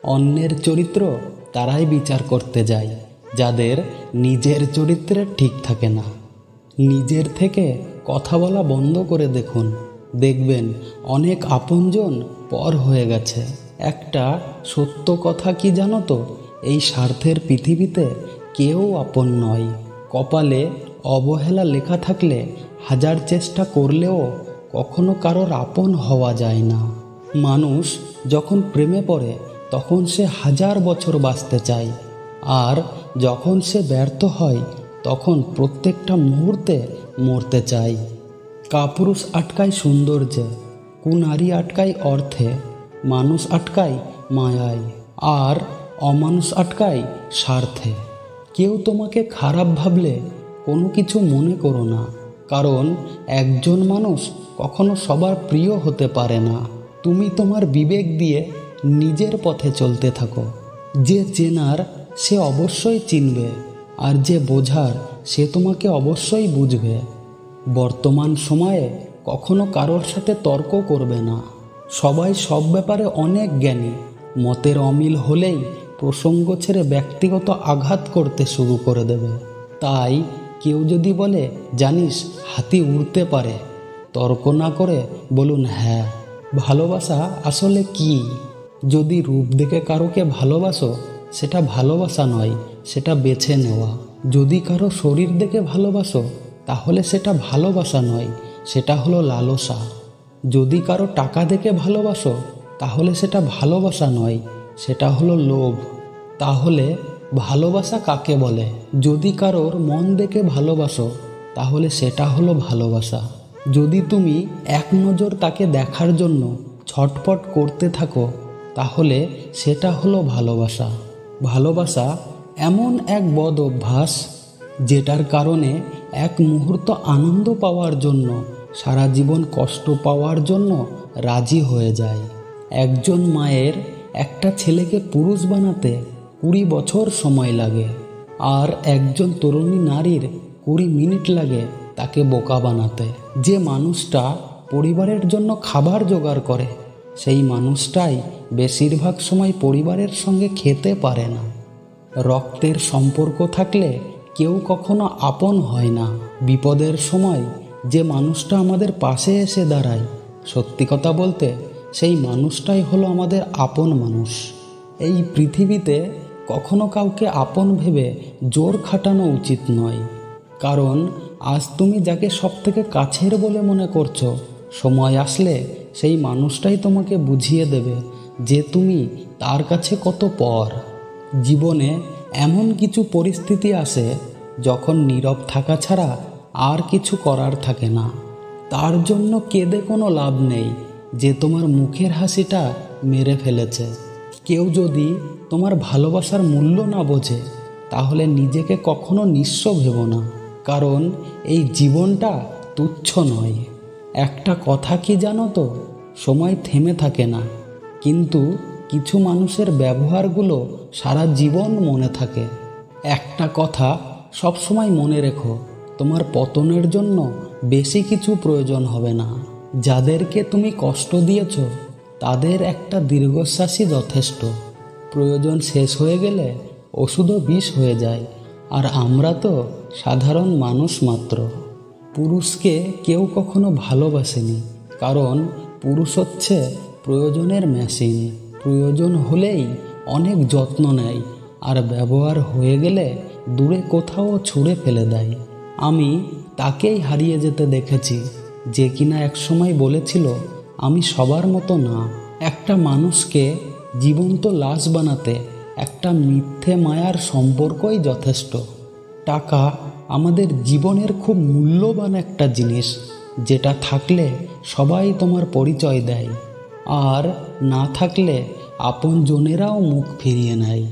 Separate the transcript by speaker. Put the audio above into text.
Speaker 1: অন্যের চরিত্র তারাই বিচার করতে যায় যাদের নিজের চরিত্রে ঠিক থাকে না। নিজের থেকে কথা বলা বন্ধ করে দেখুন, দেখবেন অনেক আপনজন পর হয়ে গেছে। একটা সত্য কথা কি জানো তো, এই স্বার্থের পৃথিবীতে কেউ আপন নয়। কপালে অবহেলা লেখা থাকলে হাজার চেষ্টা করলেও কখনো কারোর আপন হওয়া যায় না। মানুষ যখন প্রেমে পড়ে তখন সে 1000 বছর বাঁচতে চায়, আর যখন সে ব্যর্থ হয় তখন প্রত্যেকটা মুহূর্তে মরতে চায়। কাপুরুষ আটকায় সৌন্দর্যে, কুনারী আটকায় অর্থে, মানুষ আটকায় মায়ায়, আর অমানুষ আটকায় স্বার্থে। কেউ তোমাকে খারাপ ভাবলে কোনো কিছু মনে করো না, কারণ একজন মানুষ কখনো সবার প্রিয় হতে পারে না। তুমি তোমার বিবেক দিয়ে নিজের পথে চলতে থাকো। যে চেনার সে অবশ্যই চিনবে, আর যে বোঝার সে তোমাকে অবশ্যই বুঝবে। বর্তমান সময়ে কখনো কারোর সাথে তর্ক করবে না। সবাই সব ব্যাপারে অনেক জ্ঞানী। মতের অমিল হলেই প্রসঙ্গ ছেড়ে ব্যক্তিগত আঘাত করতে শুরু করে দেবে। তাই কেউ যদি বলে জানিস হাতি উড়তে পারে, তর্ক না করে বলুন হ্যাঁ। ভালোবাসা আসলে কি? যদি রূপ দেখে কারোকে ভালোবাসো, সেটা ভালোবাসা নয়, সেটা বেছে নেওয়া। যদি কারো শরীর দেখে ভালোবাসো, তাহলে সেটা ভালোবাসা নয়, সেটা হলো লালসা। যদি কারো টাকা দেখে ভালোবাসো, তাহলে সেটা ভালোবাসা নয়, সেটা হলো লোভ। তাহলে ভালোবাসা কাকে বলে? যদি কারোর মন দেখে ভালোবাসো, তাহলে সেটা হলো ভালোবাসা। যদি তুমি এক নজর তাকে দেখার জন্য ছটফট করতে থাকো, তাহলে সেটা হলো ভালোবাসা। ভালোবাসা এমন এক বদ অভ্যাস যেটার কারণে এক মুহূর্ত আনন্দ পাওয়ার জন্য সারা জীবন কষ্ট পাওয়ার জন্য রাজি হয়ে যায়। একজন মায়ের একটা ছেলেকে পুরুষ বানাতে 20 বছর সময় লাগে, আর একজন তরুণী নারীর 20 মিনিট লাগে তাকে বোকা বানাতে। যে মানুষটা পরিবারের জন্য খাবার জোগাড় করে, সেই মানুষটাই বেশিরভাগ সময় পরিবারের সঙ্গে খেতে পারে না। রক্তের সম্পর্ক থাকলে কেউ কখনো আপন হয় না। বিপদের সময় যে মানুষটা আমাদের পাশে এসে দাঁড়ায়, সত্যি কথা বলতে সেই মানুষটাই হলো আমাদের আপন মানুষ। এই পৃথিবীতে কখনো কাউকে আপন ভেবে জোর খাটানো উচিত নয়, কারণ আজ তুমি যাকে সবথেকে কাছের বলে মনে করছো, সময় আসলে সেই মানুষটাই তোমাকে বুঝিয়ে দেবে যে তুমি তার কাছে কত পর। জীবনে এমন কিছু পরিস্থিতি আসে যখন নীরব থাকা ছাড়া আর কিছু করার থাকে না। তার জন্য কেঁদে কোনো লাভ নেই যে তোমার মুখের হাসিটা মেরে ফেলেছে। কেউ যদি তোমার ভালোবাসার মূল্য না বোঝে, তাহলে নিজেকে কখনো নিঃস্ব ভেবো না, কারণ এই জীবনটা তুচ্ছ নয়। একটা কথা কি জানো তো, সময় থেমে থাকে না, কিন্তু কিছু মানুষের ব্যবহারগুলো সারা জীবন মনে থাকে। একটা কথা সবসময় মনে রেখো, তোমার পতনের জন্য বেশি কিছু প্রয়োজন হবে না। যাদেরকে তুমি কষ্ট দিয়েছ, তাদের একটা দীর্ঘশ্বাসই যথেষ্ট। প্রয়োজন শেষ হয়ে গেলে ওষুধও বিষ হয়ে যায়, আর আমরা তো সাধারণ মানুষ মাত্র। পুরুষকে কেউ কখনো ভালোবাসেনি, কারণ পুরুষ হচ্ছে প্রয়োজনের মেশিন। প্রয়োজন হলেই অনেক যত্ন নেয়, আর ব্যবহার হয়ে গেলে দূরে কোথাও ছুঁড়ে ফেলে দেয়। আমি তাকেই হারিয়ে যেতে দেখেছি যে কিনা একসময় বলেছিল আমি সবার মতো না। একটা মানুষকে জীবন্ত লাশ বানাতে একটা মিথ্যে মায়ার সম্পর্কই যথেষ্ট। টাকা আমাদের জীবনের খুব মূল্যবান একটা জিনিস, যেটা থাকলে সবাই তোমার পরিচয় দেয়, আর না থাকলে আপনজনেরাও মুখ ফিরিয়ে নেয়।